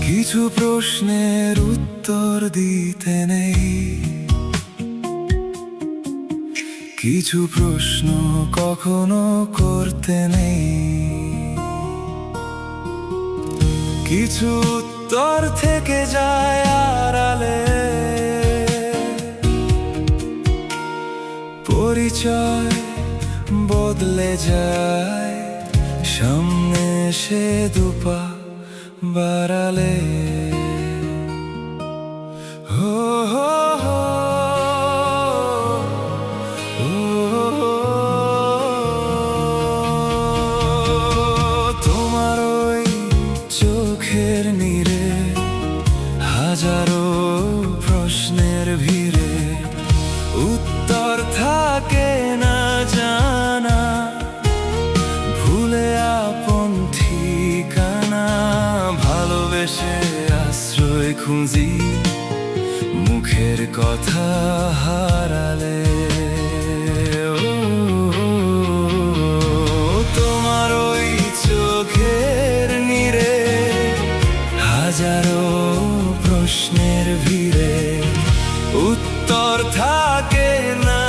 কিছু প্রশ্নের উত্তর দিতে নেই, কিছু প্রশ্ন কখনো করতে নেই। কিছু উত্তর থেকে যায় আড়ালে, পরিচয় বদলে যায় সামনে সে দুপা বাড়ালে। হো হো হো, তোমার ওই চোখের নীরে হাজারো প্রশ্নের ভিড়ে উত্তর থাকে না জানা, ভুলে আপন ঠিকানা। ভালোবেসে আশ্রয় খুঁজি মুখের কথা হারালে। তোমার ওই চোখের নীরে হাজারো প্রশ্নের ভিড়ে উত্তর থাকে না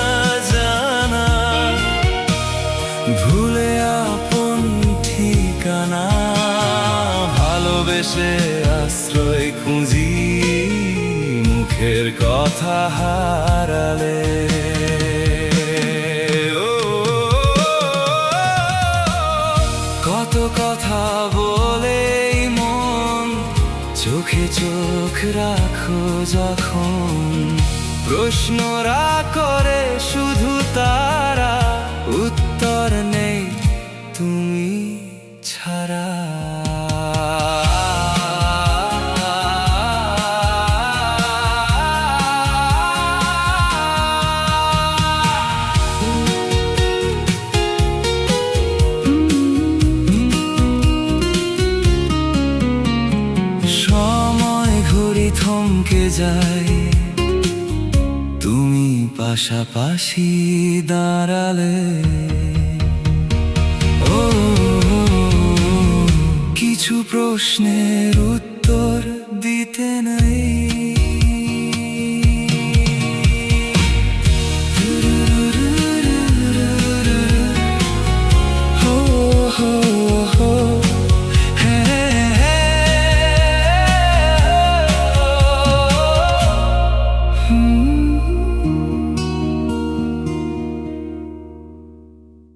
জানা, ভুলে আপন ঠিকানা। ভালোবেসে আশ্রয় খুঁজি মুখের কথা হারালে। কত কথা বলে মন চোখে চোখ রাখো যখন, প্রশ্নরা করে শুধু তারা, উত্তর নেই তুমি ছাড়া। সময় ঘড়ি থমকে যায়, তুমি পাশাপাশি দাঁড়ালে। ও কিছু প্রশ্নের উত্তর দিতে নেই,